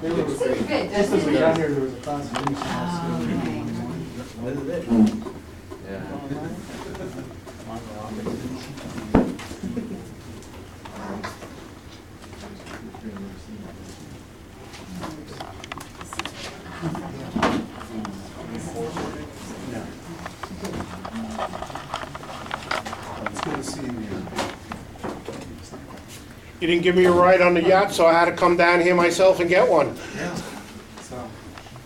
They were It's pretty big, just as doesn't we it? got here, there was a class of news. Yeah. It's good to see you here. You didn't give me a ride on the yacht, so I had to come down here myself and get one. Yeah. So,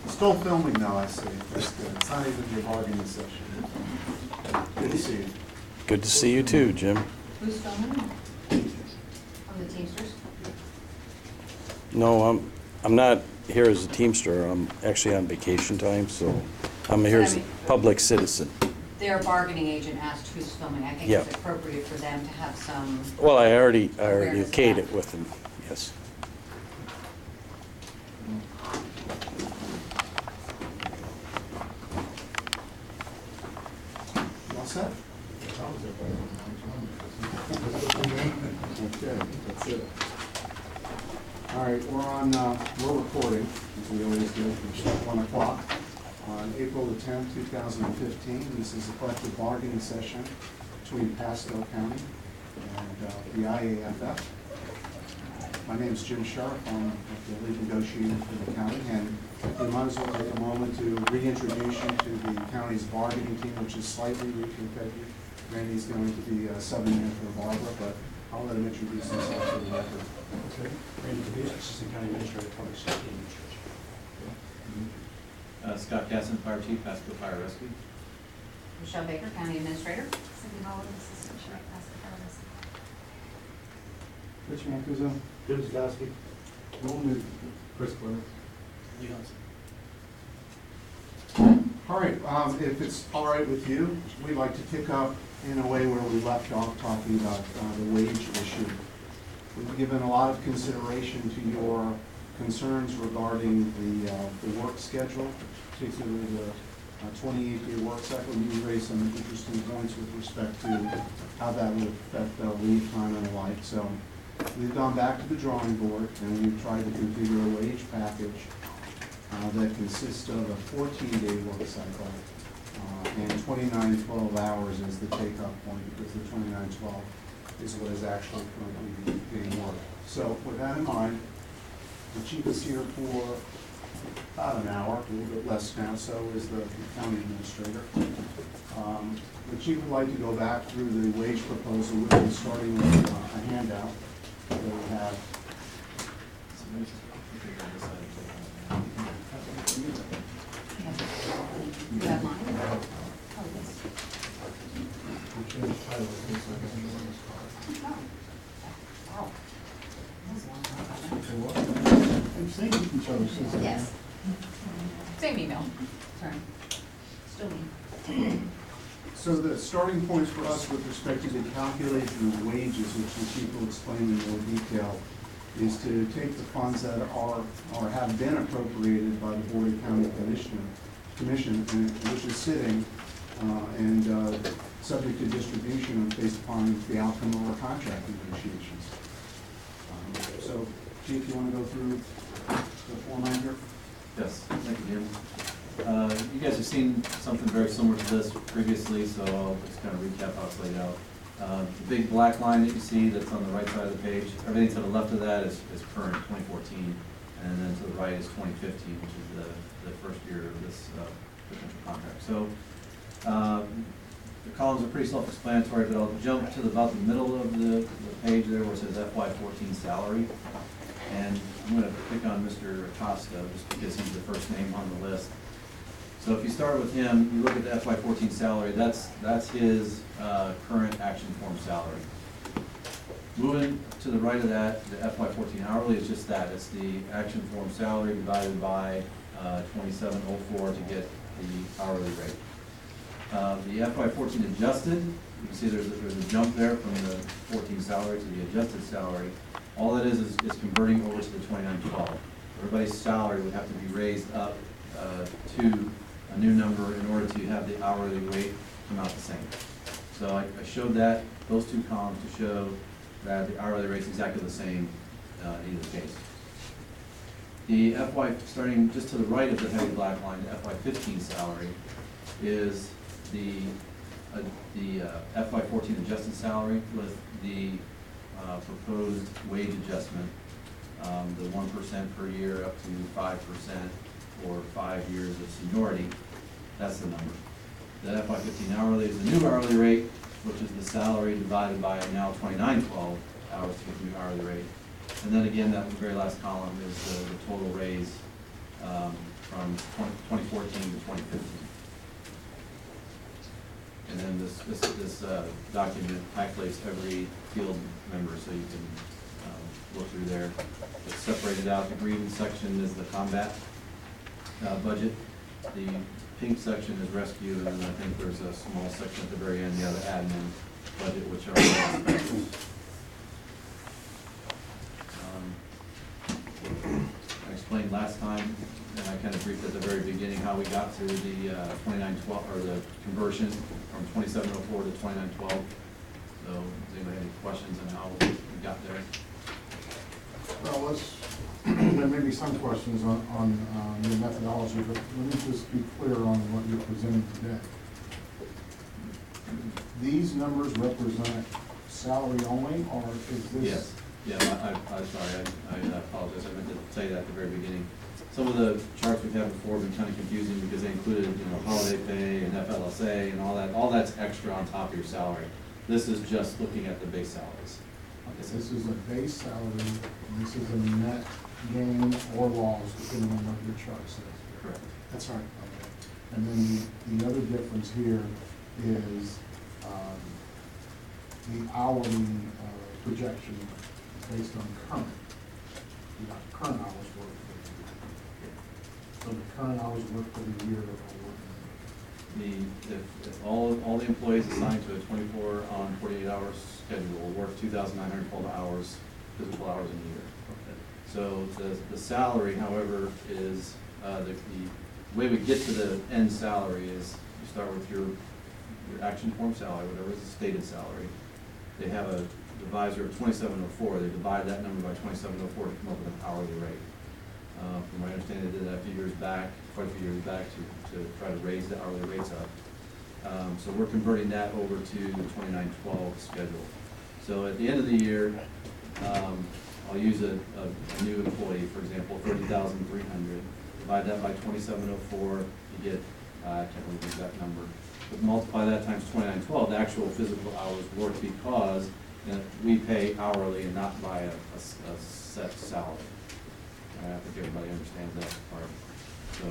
still filming now, I see. That's good. It's not even your bargaining session. Good to see you. Good to see you too, Jim. Who's filming? From the Teamsters? No, I'm not here as a Teamster. I'm actually on vacation time, so I'm here as a public citizen. Their bargaining agent asked who's filming. I think Yeah. it's appropriate for them to have some, Well, I already Awareness of okayed that. it with them, yes. You all set? Okay, that's it. All right, we're recording, as we always do, from 1 o'clock on April the 10th, 2015. This is a collective bargaining session between Pasco County and the IAFF. My name is Jim Sheriff. I'm the lead negotiator for the county, and we might as well take a moment to reintroduce you to the county's bargaining team, which is slightly reconfigured. Randy's going to be subbing in for Barbara, but I'll let him introduce himself for the record. Okay. Randy Cavese, Assistant County Administrator, Public Safety Administration. Scott Casson, Fire Chief, Pasco Fire Rescue. Michelle Baker, County Administrator. Cindy Mullin, Assistant Sheriff, Pasco Fire. Rich Mancuso. Jim Zagowski. Chris Clement. All right, if it's all right with you, we'd like to pick up in a way where we left off talking about the wage issue. We've given a lot of consideration to your concerns regarding the work schedule, particularly the 28-day work cycle. You raised some interesting points with respect to how that would affect leave time and the like. So we've gone back to the drawing board and we've tried to configure a wage package that consists of a 14-day work cycle and 29-12 hours as the take-off point, because the 29-12 is what is actually currently being worked. So with that in mind, the chief is here for about an hour, a little bit less now, so is the county administrator. The chief would like to go back through the wage proposal, we'll be starting with a handout that we have. You have mine? Oh, yes. Oh. That's a long time. Yes. Same email. Sorry. Still me. So the starting points for us with respect to the calculation of wages, which the chief will explain in more detail, is to take the funds that are or have been appropriated by the Board of County Commission, which is sitting and subject to distribution based upon the outcome of our contract negotiations. So, Chief, you want to go through the format here? Yes, thank you, Jim. You guys have seen something very similar to this previously, so I'll just kind of recap how it's laid out. The big black line that you see that's on the right side of the page, everything to the left of that is current 2014, and then to the right is 2015, which is the first year of this potential contract. So the columns are pretty self-explanatory, but I'll jump to about the middle of the page there where it says FY14 salary. And I'm going to pick on Mr. Acosta just because he's the first name on the list. So if you start with him, you look at the FY14 salary, that's his current action form salary. Moving to the right of that, the FY14 hourly is just that. It's the action form salary divided by 2704 to get the hourly rate. The FY14 adjusted, you can see there's a jump there from the 14 salary to the adjusted salary. All that is converting over to the 2912. Everybody's salary would have to be raised up to a new number in order to have the hourly rate come out the same. So I showed those two columns to show that the hourly rate is exactly the same in either case. The FY, starting just to the right of the heavy black line, the FY15 salary is the FY14 adjusted salary with the proposed wage adjustment, the 1% per year up to 5% for 5 years of seniority. That's the number. The FY15 hourly is the new hourly rate, which is the salary divided by now 2912 hours to get the new hourly rate. And then again, that very last column is the total raise from 2014 to 2015. And then this document calculates every field member, so you can look through there. It's separated out. The green section is the combat budget. The pink section is rescue, and then I think there's a small section at the very end, the other admin budget, which are I explained last time, and I kind of briefed at the very beginning how we got to the 2912, or the conversion from 2704 to 2912. So, does anybody have any questions on how we got there? Well, there may be some questions on your methodology, but let me just be clear on what you're presenting today. These numbers represent salary only, or is this? Yes. Yeah, I'm sorry, I apologize, I meant to say that at the very beginning. Some of the charts we've had before have been kind of confusing because they included, holiday pay and FLSA and all that's extra on top of your salary. This is just looking at the base salaries. This is a base salary, and this is a net gain or loss, depending on what your chart says. Correct. That's right. Okay. And then the other difference here is the hourly projection based on current. You got current hours worked for the year. So the current hours worked for the year are working. If all the employees assigned to a 24 on 48 hours schedule will work 2,912 hours, physical hours in a year. Okay. So the salary, however, is, the way we get to the end salary is you start with your action form salary, whatever is the stated salary. They have a divisor of 2704, they divide that number by 2704 to come up with an hourly rate. From my understanding, they did that a few years back, quite a few years back, to try to raise the hourly rates up. So we're converting that over to the 2912 schedule. So at the end of the year, I'll use a new employee, for example, 30,300. Divide that by 2704, you get, I can't remember the exact number, but multiply that times 2912, the actual physical hours worked, because we pay hourly and not by a set salary. I think everybody understands that part. So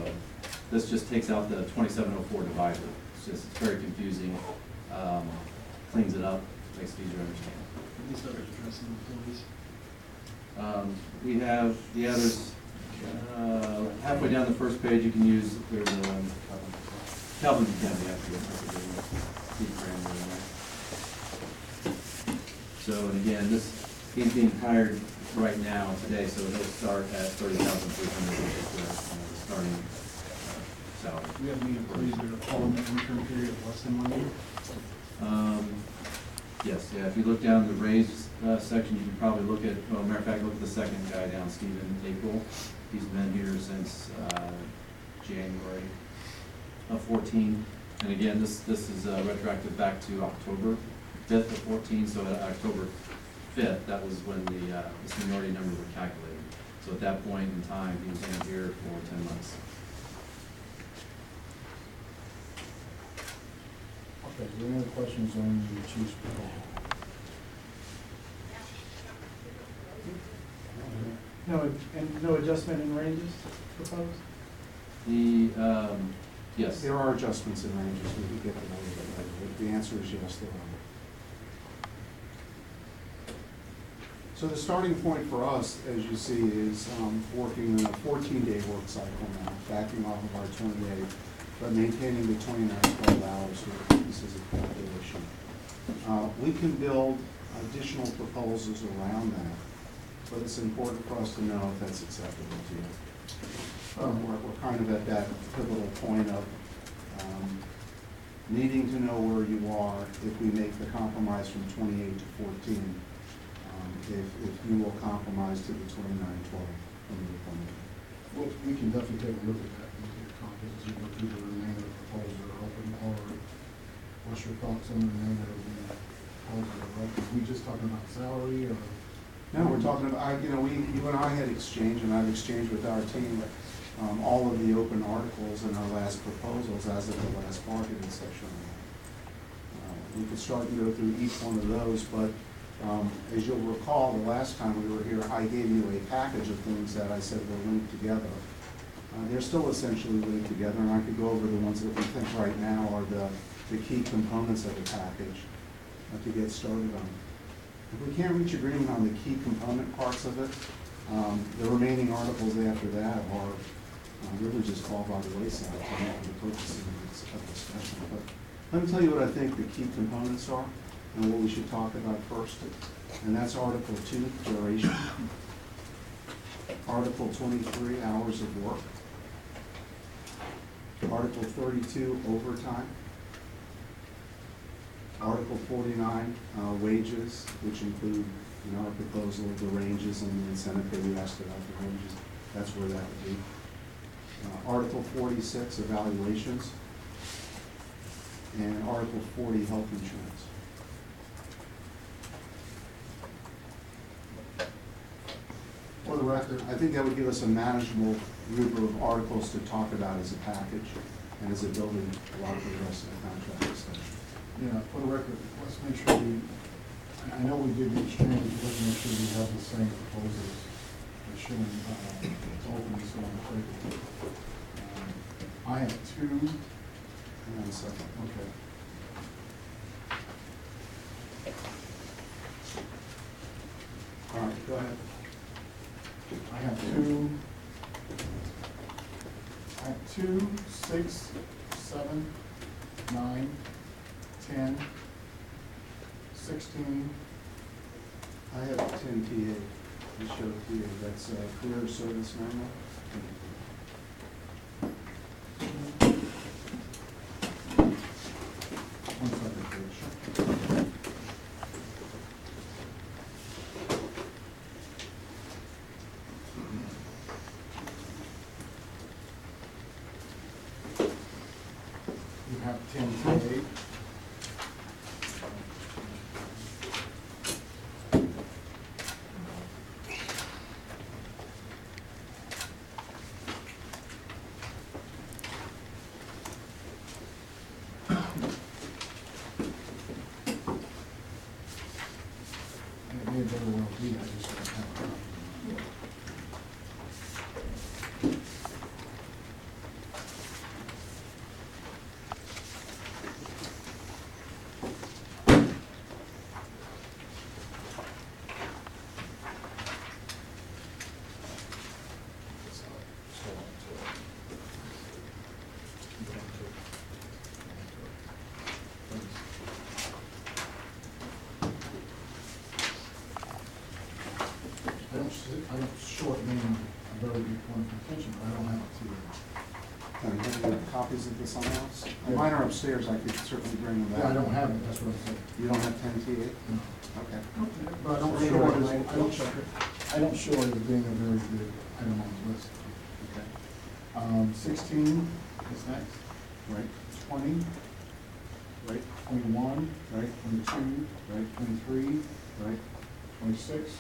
this just takes out the 2704 divisor. It's very confusing, cleans it up, makes it easier to understand. These numbers addressing employees. We have the others, halfway down the first page, you can use, there's a Calvin County after So, and again, he's being hired right now, today, so he'll start at 30,300, which is the starting salary. We have any employees that are following the interim period of less than 1 year? Yes, yeah, if you look down the raise section, you can probably look at, well, matter of fact, look at the second guy down, Stephen April. He's been here since January of 14. And again, this is retroactive back to October 5th of 14, so at October 5th, that was when the seniority numbers were calculated. So at that point in time, he was in here for 10 months. Okay, is there any other questions on the chief's proposal? No, and no adjustment in ranges proposed? Yes. There are adjustments in ranges, we could get to those, but the answer is yes, there are. So the starting point for us, as you see, is working in a 14-day work cycle now, backing off of our 28, but maintaining the 29-12 hours for the purposes of calculation. We can build additional proposals around that, but it's important for us to know if that's acceptable to you. We're kind of at that pivotal point of needing to know where you are if we make the compromise from 28 to 14. If you will compromise to the 29-12 from your point of view. Well, we can definitely take a look at that and get a copy as you go through the remainder of the proposal or open, or what's your thoughts on the remainder of the proposal? Are we just talking about salary or? No, we're talking about, you know, you and I had exchanged, and I've exchanged with our team, all of the open articles in our last proposals as of the last marketing session. We could start and go through each one of those, but as you'll recall, the last time we were here, I gave you a package of things that I said were linked together. They're still essentially linked together, and I could go over the ones that we think right now are the key components of the package to get started on. If we can't reach agreement on the key component parts of it, the remaining articles after that are really just fall by the wayside for the purposes of discussion. But let me tell you what I think the key components are and what we should talk about first. And that's Article 2, duration. Article 23, hours of work. Article 32, overtime. Article 49, wages, which include, in our proposal, the ranges and the incentive pay. We asked about the ranges. That's where that would be. Article 46, evaluations. And Article 40, health insurance. For the record, I think that would give us a manageable group of articles to talk about as a package and as a building block for the rest of the contract discussion. Yeah, for the record, let's make sure I know we did the exchange, let's make sure we have the same proposals as shown, open, so on the paper. I have two. Hang on a second. Okay. All right, go ahead. I have two, 6, 7, 9, 10, 16. I have 10 PA. We showed here. That's career service memo. One second, please. You have 10 PA. And it may very well be, I just don't have a copy. I don't short name a very big point of contention, but I don't have it to you. Have you got copies of this on the house? Mine are upstairs. I could certainly bring them back. Yeah, I don't have it, that's what I'm saying. You don't have 10 TA? No. Okay. But I don't Sure. show it, I don't show it as being a very good item on the list. Okay. 16 is next, Right, 20, right, 21, right, 22, right, 23, right. 26,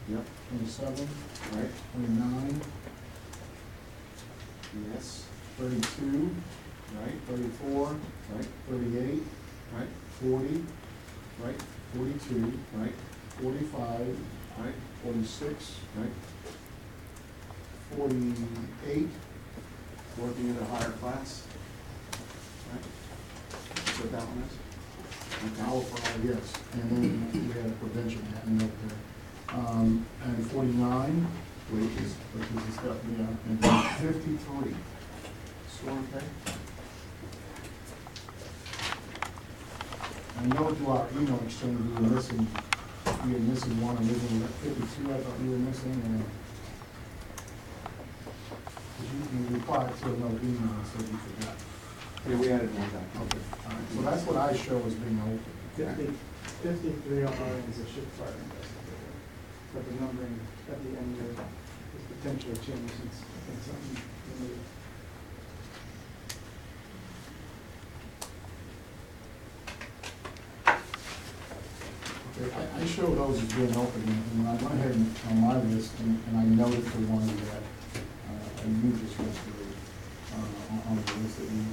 Yep, 27, right. 29, Yes, 32, right, 34, right, 38, right, 40, right, 42, right, 45, right, 46, right. 48, Working at a higher class? Right? That's what that one is? hour Okay. per hour, yes, and then we had a prevention happening up there. And 49, Wages. which is the stuff, yeah, and then 53. Storm pay? I know through our email exchange, we were missing one, and leaving 52, I thought you were missing, and you replied to another email and said you forgot. Yeah, we added one back. Okay, all right, so that's what I show as being open. 53 on mine is a ship fire investigator, but the numbering at the end there is the potential change since it's something removed. Okay, I show those as being open, and when I went ahead and on my list, and I noted the ones that you just went through, on the list that you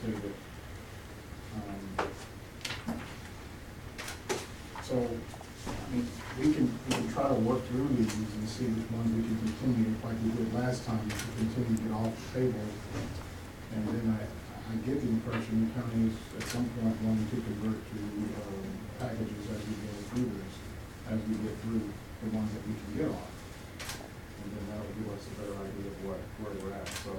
stated. So, I mean, we can try to work through these and see which ones we can continue, like we did last time, to continue to get off the table. And then I get the impression the county is at some point wanting to convert to packages as we go through this, as we get through the ones that we can get off. And then that'll give us a better idea of where we're at, so.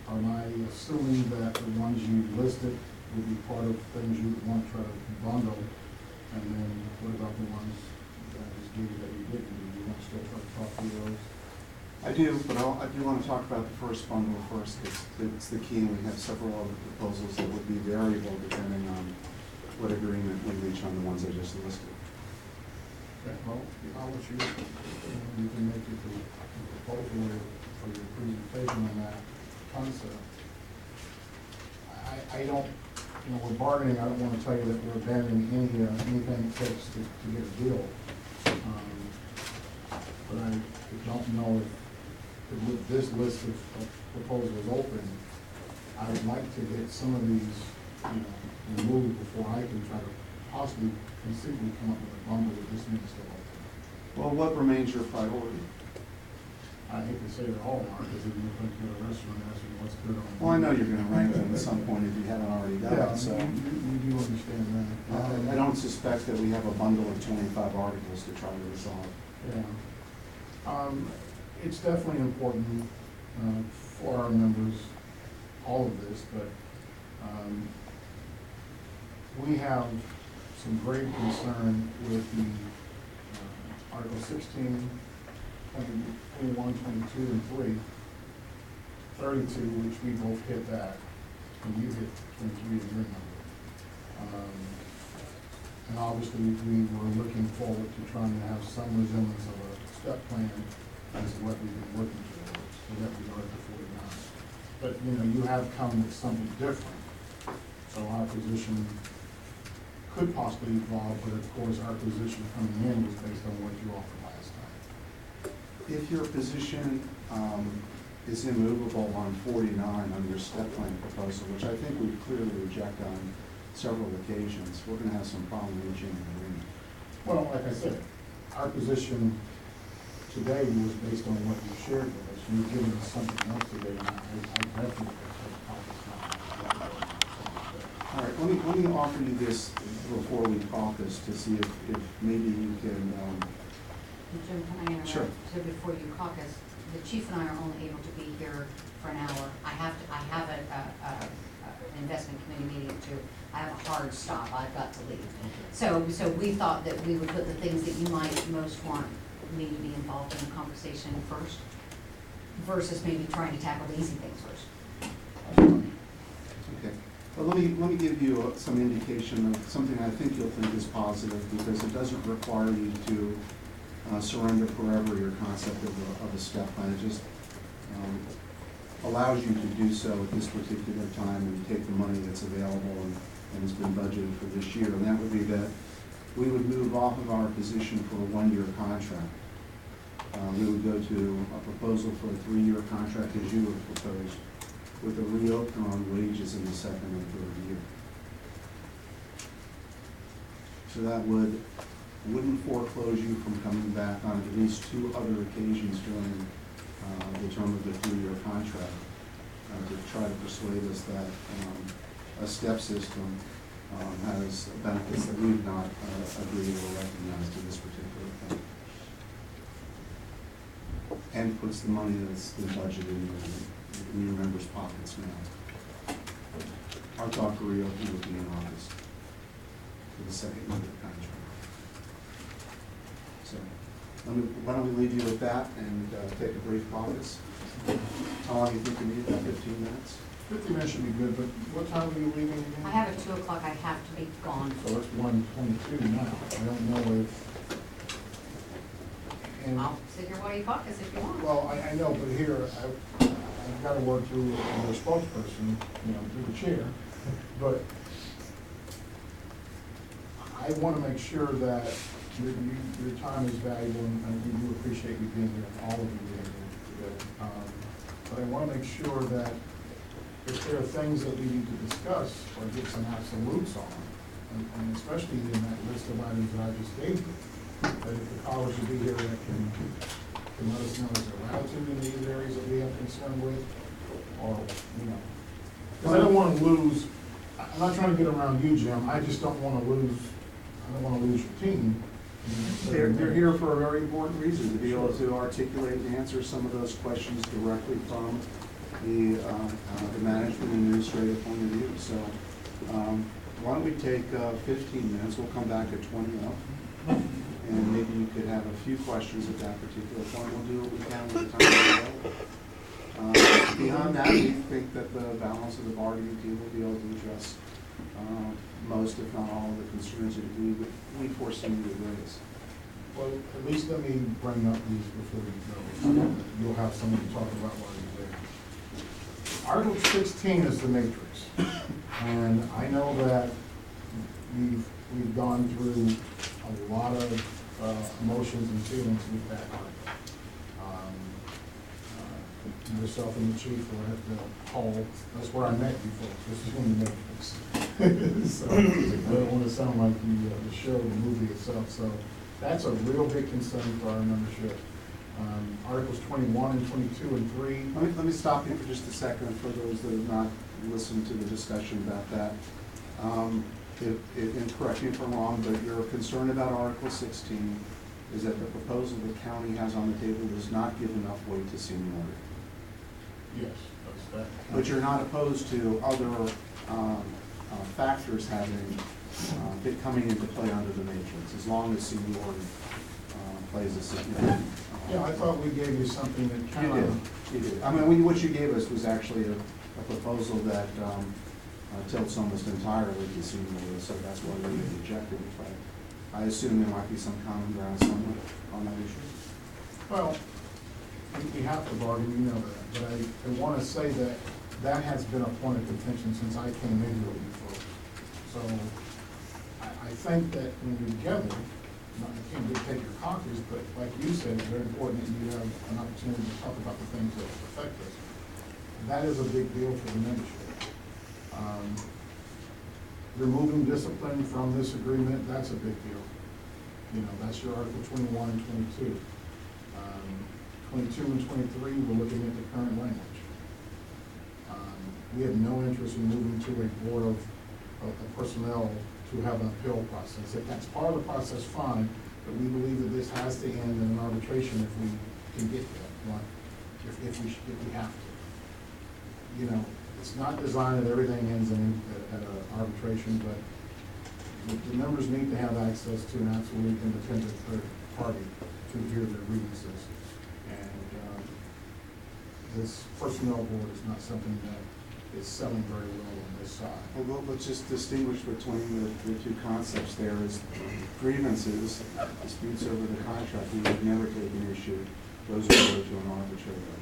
Am I assuming that the ones you listed would be part of things you would want to try to bundle? And then what about the ones that is due that you didn't do? You want to still try to talk through those? I do, but I do want to talk about the first bundle first, because it's the key, and we have several other proposals that would be variable depending on what agreement we reach on the ones I just listed. Okay, well, I'll let you, you can make your proposal for your presentation on that concept. I don't, you know, we're bargaining, I don't want to tell you that we're abandoning anything it takes to get a deal. But I don't know if with this list of proposals open, I would like to get some of these, you know, removed before I can try to possibly conceivably come up with a bundle that this needs to open. Well, what remains your priority? I hate to say they're all are, because if you think to a restaurant asking what's good on. Well, I know you're gonna rank them at some point if you haven't already done Yeah, it, so. you do understand that. I don't suspect that we have a bundle of 25 articles to try to resolve. Yeah. It's definitely important for our members, all of this, but we have some great concern with the Article 16, 21, 22, and 3, 32, which we both hit that, and you hit 23 in your number. And obviously, we were looking forward to trying to have some resemblance of a step plan as to what we've been working towards, so that we are at 49. But, you know, you have come with something different, so our position could possibly evolve, but of course, our position coming in was based on what you offered last time. If your position is immovable on 49 on your step plan proposal, which I think we clearly reject on several occasions, we're gonna have some problem reaching an agreement. Well, like I said, our position today was based on what you shared with us. You've given us something else today, and I definitely All right, let me offer you this before we caucus to see if maybe you can, Jim, can I interrupt? Sure. So before you caucus, the chief and I are only able to be here for an hour. I have an investment committee meeting too. I have a hard stop, I've got to leave. So we thought that we would put the things that you might most want me to be involved in the conversation first, versus maybe trying to tackle the easy things first. okay. Well, let me give you some indication of something I think you'll think is positive, because it doesn't require you to surrender forever your concept of a step plan. It just allows you to do so at this particular time and take the money that's available and has been budgeted for this year. And that would be that we would move off of our position for a one-year contract. We would go to a proposal for a 3-year contract as you would propose, with a reopen on wages in the second and third year. So that wouldn't foreclose you from coming back on at least 2 other occasions during the term of the 3-year contract to try to persuade us that a step system has benefits that we've not agreed or recognized to this particular point, and puts the money that's been budgeted in your members' pockets now. Our thought for reopening would be in August for the second year of the contract. So, why don't we leave you with that and take a brief caucus? How long do you think you need? About 15 minutes? 15 minutes should be good, but what time are you leaving again? I have at 2 o'clock, I have to be gone. So it's 1:22 now. I don't know if, And, I'll sit here while you caucus if you want. well, I know, but here, I've got to work through your spokesperson, through the chair, but I want to make sure that your time is valuable, and we do appreciate you being here, all of you being here today. But I want to make sure that if there are things that we need to discuss or get some absolutes on, and especially in that list of items that I just gave you, that if the college will be here that can let us know is there latitude in these areas that we have concern with, or, because I don't want to lose, I'm not trying to get around you, Jim, I just don't want to lose, I don't want to lose your team. They're here for a very important reason, to be able to articulate and answer some of those questions directly from the management and administrative point of view. So why don't we take 15 minutes, we'll come back at 20 up, and maybe you could have a few questions at that particular point. We'll do what we can with the time available. Beyond that, we think that the balance of the bargaining team will be able to address most, if not all, of the concerns that we foresee you would raise. Well, at least let me bring up these before you go. You'll have something to talk about while you're there. Article 16 is the matrix, and I know that we've gone through a lot of emotions and feelings with that article. Yourself and the chief were at the hall, that's where I met you folks, this is when you met us. So, I don't want to sound like the show, the movie itself, so that's a real big concern for our membership. Articles 21 and 22 and 3. Let me stop you for just a second for those that have not listened to the discussion about that. And correct me if I'm wrong, but your concern about Article 16 is that the proposal the county has on the table does not give enough weight to seniority. Yes, that's that. But you're not opposed to other factors having, coming into play under the matrix, as long as seniority plays a significant. Yeah, I thought we gave you something that kind of. You did. I mean, what you gave us was actually a proposal that tilts almost entirely to seniority, so that's why we rejected it. But I assume there might be some common ground somewhere on that issue. Well, we have to bargain, you know that, but I want to say that that has been a point of contention since I came in here with you folks. So I think that when you're together, I can't dictate your caucus, but like you said, it's very important that you have an opportunity to talk about the things that affect us. That is a big deal for the membership. Removing discipline from this agreement, that's a big deal. That's your Article 21 and 22. 22 and 23, we're looking at the current language. We have no interest in moving to a board of personnel to have an appeal process. If that's part of the process, fine, but we believe that this has to end in an arbitration if we can get that one, if we have to. It's not designed that everything ends at an arbitration, but the members need to have access to an absolute independent third party to hear their grievances. And this personnel board is not something that is selling very well on this side. Well, let's just distinguish between the two concepts there is grievances, disputes over the contract, we would never take an issue, those would go to an arbitrator.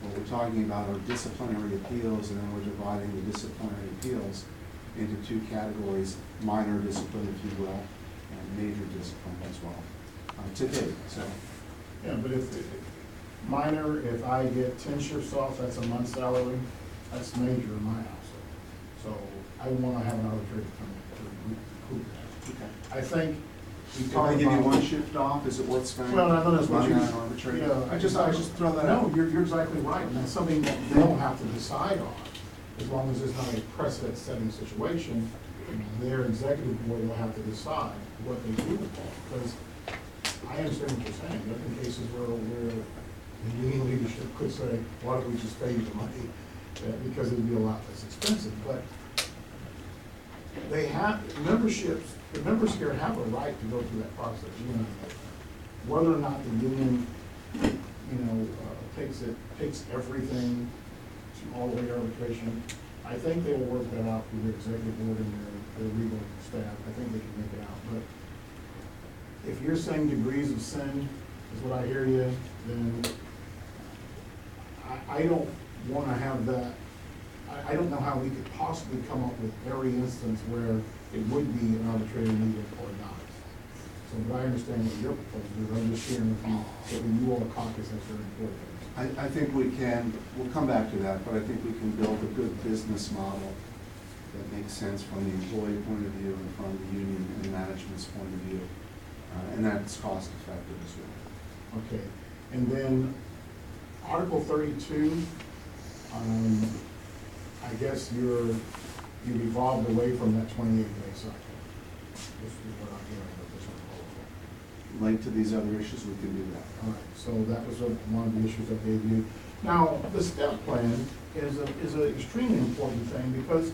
What we're talking about are disciplinary appeals, and then we're dividing the disciplinary appeals into two categories, minor discipline, if you will, and major discipline as well, to date, so. Yeah, but if I get 10 shifts off, that's a month's salary, that's major in my household. So I want to have an arbitrator come in to recoup that. Okay. I think we If talk I give you about- one shift off, is it worth spending? Well, I know that's what money you. on an arbitrator? Yeah, I just throw that out. No, you're exactly right, and that's something that they don't have to decide on, as long as there's not a precedent-setting situation. Their executive board will have to decide what they do with that, because I understand what you're saying. There have been cases where the union leadership could say, why don't we just pay you the money, because it'd be a lot less expensive, but they have, the members here have a right to go through that process. Whether or not the union, takes everything to all the way to arbitration, I think they will work that out with their executive board and their legal staff. I think they can make it out. But if you're saying degrees of sin, is what I hear you, then I don't wanna have that, I don't know how we could possibly come up with every instance where it would be an arbitrary meeting or not. So, but I understand what your proposal is, I'm just sharing with you, so that you all caucus, that's very important. I think we can, we'll come back to that, but I think we can build a good business model that makes sense from the employee point of view and from the union and management's point of view. And that's cost effective as well. Okay, and then Article 32, I guess you've evolved away from that 28-day cycle. This is what I'm hearing with this proposal. Linked to these other issues, we can do that. All right, so that was one of the issues I gave you. Now, the step plan is an extremely important thing because,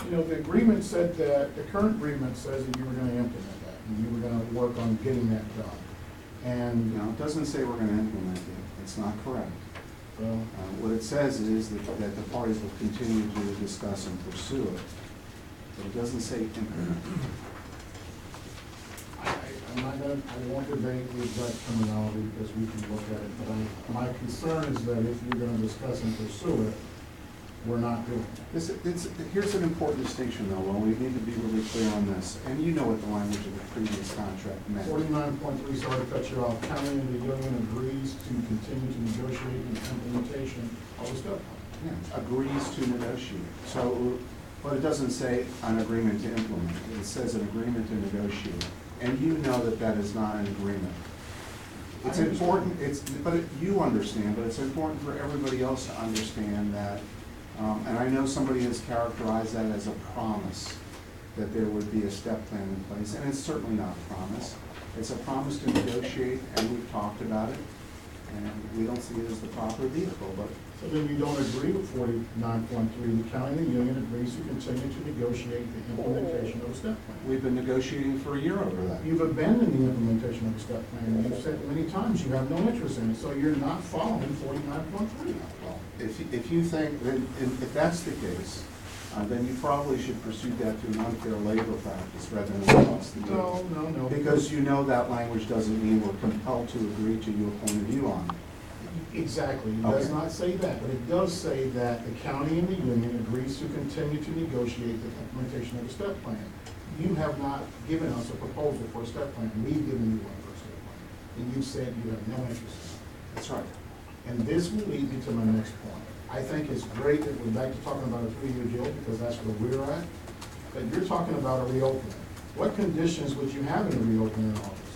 you know, the agreement said that, the current agreement says that you were gonna implement that, and you were gonna work on getting that done. And, Now, it doesn't say we're gonna implement it, it's not correct. well, What it says is that the parties will continue to discuss and pursue it. But it doesn't say implement. I'm not gonna, I won't debate the exact terminology because we can look at it, but my concern is that if you're gonna discuss and pursue it, we're not doing it. Here's an important distinction though, well, we need to be really clear on this, and you know what the language of the previous contract meant. 49.3, sorry to cut you off, county and the union agrees to continue to negotiate the implementation of the step plan. Yeah, agrees to negotiate. So, but it doesn't say an agreement to implement, it says an agreement to negotiate. And you know that that is not an agreement. It's I important, you understand, but it's important for everybody else to understand that, and I know somebody has characterized that as a promise, that there would be a step plan in place, and it's certainly not a promise. It's a promise to negotiate, and we've talked about it, and we don't see it as the proper vehicle, but So then you don't agree with 49.3, the county and the union agrees to continue to negotiate the implementation of the step plan. we've been negotiating for a year over that. You've abandoned the implementation of the step plan, you've said many times you have no interest in it, so you're not following 49.3. Well, if you think, if that's the case, then you probably should pursue that through an unfair labor practice rather than across the No, board. no, no. Because you know that language doesn't mean we're compelled to agree to your point of view on it. Exactly, it does Okay. not say that, but it does say that the county and the union agrees to continue to negotiate the implementation of the step plan. You have not given us a proposal for a step plan, we've given you one for a step plan, and you said you have no interest in it. That's right. And this will lead me to my next point. I think it's great that we're back to talking about a 3-year deal, because that's where we're at, but you're talking about a reopening. What conditions would you have in a reopening in August?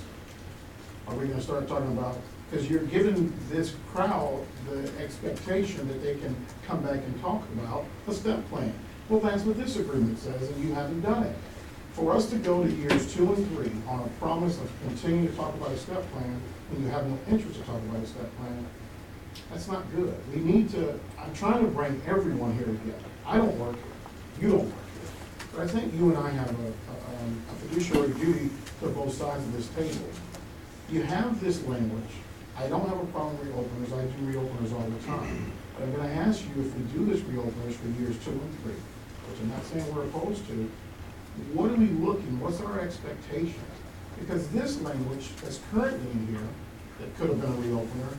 Are we gonna start talking about, because you're giving this crowd the expectation that they can come back and talk about the step plan. Well, that's what this agreement says, and you haven't done it. For us to go to years 2 and 3 on a promise of continuing to talk about a step plan, when you have no interest to talk about a step plan, that's not good. We need to, I'm trying to bring everyone here together. I don't work here, you don't work here. But I think you and I have a fiduciary duty to both sides of this table. You have this language. I don't have a problem with reopeners, I do reopeners all the time. But I'm gonna ask you, if we do this reopeners for years 2 and 3, which I'm not saying we're opposed to, what are we looking, what's our expectation? Because this language that's currently in here, that could have been a reopener,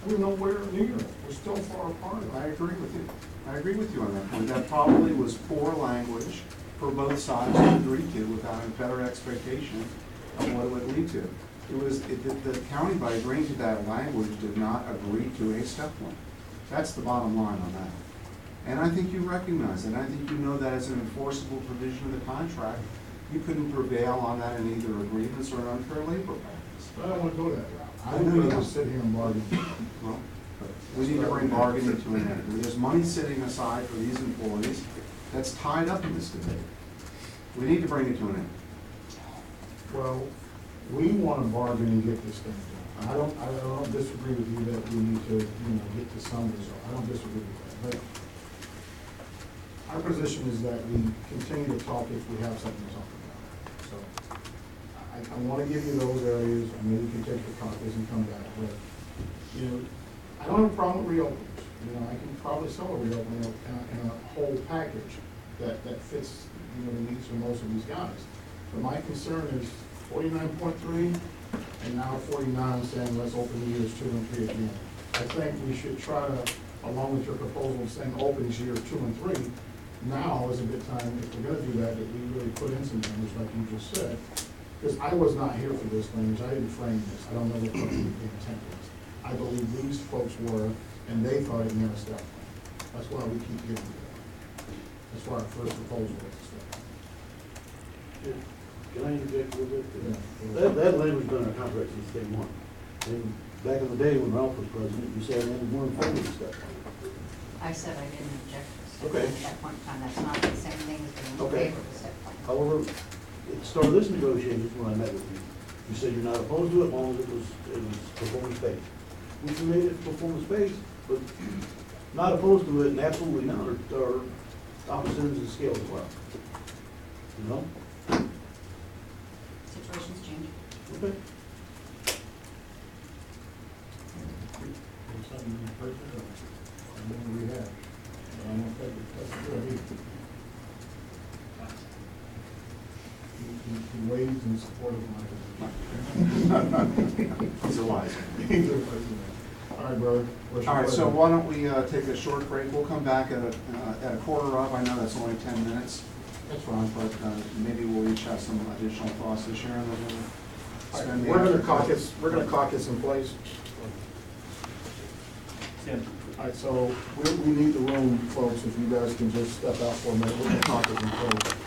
we're nowhere near it, we're still far apart. I agree with you. I agree with you on that point. That probably was poor language for both sides to agree to without a better expectation of what it would lead to. The county, by agreeing to that language, did not agree to a step plan. That's the bottom line on that. And I think you recognize it, and I think you know that as an enforceable provision of the contract, you couldn't prevail on that in either agreements or an unfair labor practice. But I don't wanna go that route. I I know would you rather don't. sit here and bargain. Well, we need to bring bargaining to an end. There's money sitting aside for these employees that's tied up in this debate. We need to bring it to an end. Well, we wanna bargain and get this thing done. I don't disagree with you that we need to, get to some result. I don't disagree with that. But our position is that we continue to talk if we have something to talk about. So I wanna give you those areas. I mean, you can take the copies and come back, but, I don't have a problem with reopeners. I can probably sell a reopener in a whole package that fits, the needs of most of these guys. But my concern is 49.3, and now 49 saying let's open years 2 and 3 again. I think we should try to, along with your proposal saying opens years 2 and 3, now is a good time, if we're gonna do that, that we really put in some numbers like you just said. Because I was not here for this language, I didn't frame this, I don't know what the intent was. I believe these folks were, and they thought it meant a step plan. That's why we keep getting to that. That's why our first proposal was a step plan. Can I interject a little bit? Yeah. That language been in our contract since day one. And back in the day when Ralph was president, you said it more important stuff. I said I didn't object to step Okay. plan at that point in time, that's not the same thing as being in Okay. favor of the step plan. However, at the start of this negotiations, when I met with you, you said you're not opposed to it as long as it was performance-based. Which we made it performance-based, but not opposed to it and absolutely not are opposite ends of the scale as well. You know? Situations change. Okay. There's something in person, or I know we have, but I don't think that's good either. He waves in support of my. He's a wise man. All right, brother. What's your All right, so pleasure? why don't we take a short break? We'll come back at a quarter of, I know that's only 10 minutes. That's fine. But maybe we'll each have some additional thoughts to share. And then we'll All right, spend the we're gonna after- caucus in place. All right, so we need the room, folks, if you guys can just step out for a minute, we're gonna caucus in place.